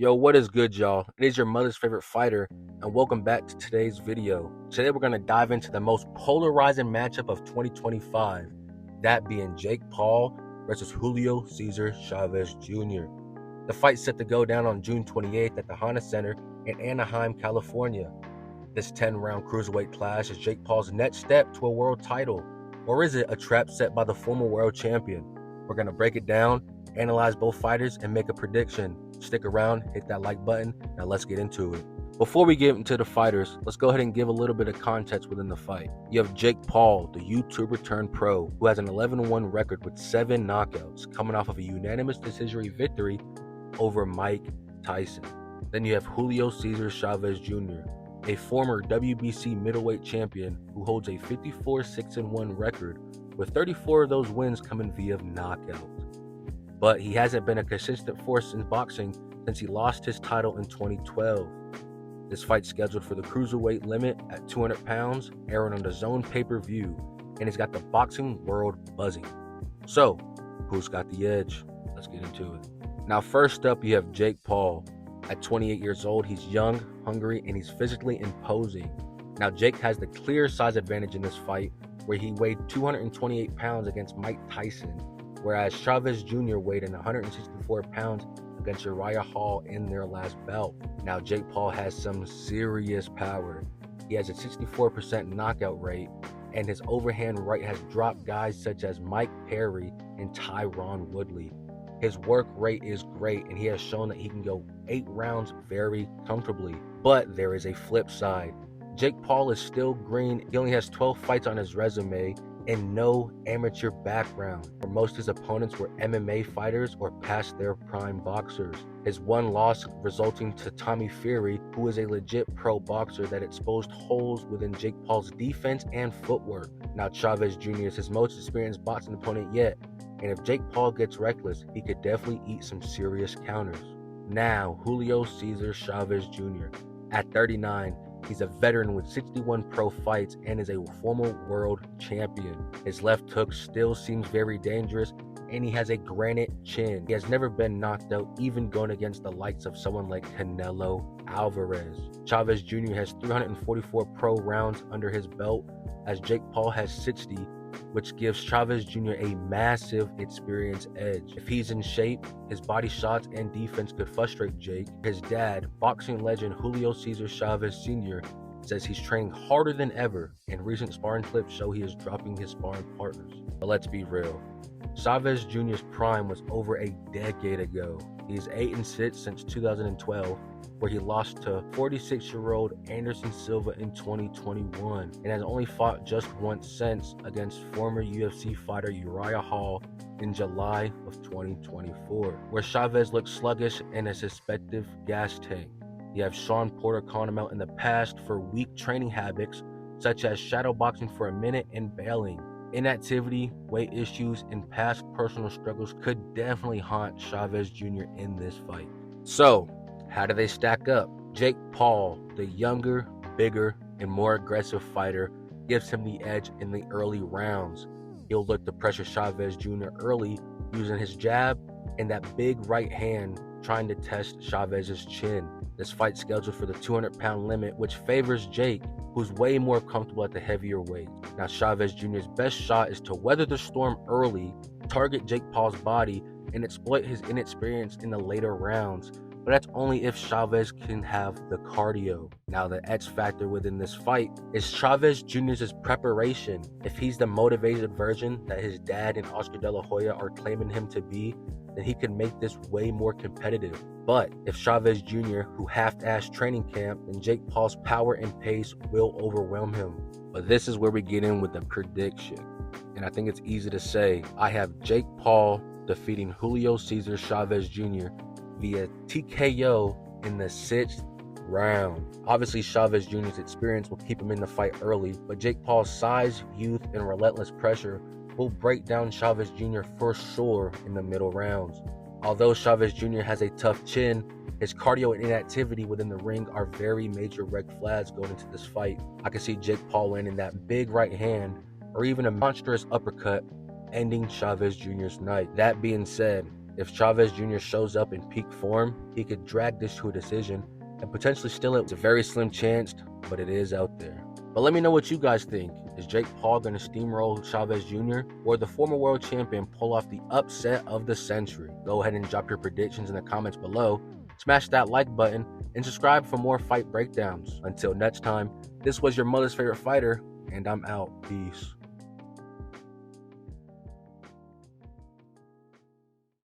Yo, what is good, y'all? It is your mother's favorite fighter, and welcome back to today's video. Today, we're going to dive into the most polarizing matchup of 2025, that being Jake Paul versus Julio Cesar Chavez Jr. The fight's set to go down on June 28th at the Honda Center in Anaheim, California. This 10-round cruiserweight clash is Jake Paul's next step to a world title, or is it a trap set by the former world champion? We're going to break it down, analyze both fighters, and make a prediction. Stick around, hit that like button. Now let's get into it. Before we get into the fighters, let's go ahead and give a little bit of context within the fight. You have Jake Paul, the YouTuber turned pro, who has an 11-1 record with 7 knockouts, coming off of a unanimous decision victory over Mike Tyson. Then you have Julio Cesar Chavez Jr., a former WBC middleweight champion who holds a 54-6-1 record, with 34 of those wins coming via knockout. But he hasn't been a consistent force in boxing since he lost his title in 2012. This fight's scheduled for the cruiserweight limit at 200 pounds, airing on the Zone pay-per-view, and he's got the boxing world buzzing. So, who's got the edge? Let's get into it. Now, first up, you have Jake Paul. At 28 years old, he's young, hungry, and he's physically imposing. Now, Jake has the clear size advantage in this fight, where he weighed 228 pounds against Mike Tyson, whereas Chavez Jr. weighed in 164 pounds against Uriah Hall in their last bout. Now, Jake Paul has some serious power. He has a 64% knockout rate, and his overhand right has dropped guys such as Mike Perry and Tyron Woodley. His work rate is great, and he has shown that he can go 8 rounds very comfortably. But there is a flip side. Jake Paul is still green. He only has 12 fights on his resume and no amateur background, where most of his opponents were MMA fighters or past their prime boxers. His one loss resulting to Tommy Fury, who is a legit pro boxer that exposed holes within Jake Paul's defense and footwork. Now, Chavez Jr. is his most experienced boxing opponent yet, and if Jake Paul gets reckless, he could definitely eat some serious counters. Now, Julio Cesar Chavez Jr. At 39, he's a veteran with 61 pro fights and is a former world champion. His left hook still seems very dangerous, and he has a granite chin. He has never been knocked out, even going against the likes of someone like Canelo Alvarez. Chavez Jr. has 344 pro rounds under his belt, as Jake Paul has 60, which gives Chavez Jr. a massive experience edge. If he's in shape, his body shots and defense could frustrate Jake. His dad, boxing legend Julio Cesar Chavez Sr., says he's training harder than ever, and recent sparring clips show he is dropping his sparring partners. But let's be real. Chavez Jr.'s prime was over a decade ago. He's 8-6 since 2012, where he lost to 46-year-old Anderson Silva in 2021, and has only fought just once since, against former UFC fighter Uriah Hall in July of 2024, where Chavez looked sluggish and a suspected gas tank. You have Sean Porter calling him out in the past for weak training habits, such as shadowboxing for a minute and bailing. Inactivity, weight issues, and past personal struggles could definitely haunt Chavez Jr. in this fight. So, how do they stack up? Jake Paul, the younger, bigger, and more aggressive fighter, gives him the edge in the early rounds. He'll look to pressure Chavez Jr. early using his jab and that big right hand, trying to test Chavez's chin. This fight's scheduled for the 200-pound limit, which favors Jake, who's way more comfortable at the heavier weight. Now, Chavez Jr.'s best shot is to weather the storm early, target Jake Paul's body, and exploit his inexperience in the later rounds. But that's only if Chavez can have the cardio. Now, the X factor within this fight is Chavez Jr.'s preparation. If he's the motivated version that his dad and Oscar De La Hoya are claiming him to be, then he can make this way more competitive. But if Chavez Jr., who half-assed training camp, then Jake Paul's power and pace will overwhelm him. But this is where we get in with the prediction. And I think it's easy to say, I have Jake Paul defeating Julio Cesar Chavez Jr. via TKO in the 6th round. Obviously, Chavez Jr.'s experience will keep him in the fight early, but Jake Paul's size, youth, and relentless pressure will break down Chavez Jr. for sure in the middle rounds. Although Chavez Jr. has a tough chin, his cardio and inactivity within the ring are very major red flags going into this fight. I can see Jake Paul landing that big right hand or even a monstrous uppercut, ending Chavez Jr.'s night. That being said, If Chavez Jr. shows up in peak form, he could drag this to a decision and potentially steal it. It's a very slim chance, but it is out there. But let me know what you guys think. Is Jake Paul going to steamroll Chavez Jr. or the former world champion pull off the upset of the century? Go ahead and drop your predictions in the comments below. Smash that like button and subscribe for more fight breakdowns. Until next time, this was your mother's favorite fighter, and I'm out. Peace.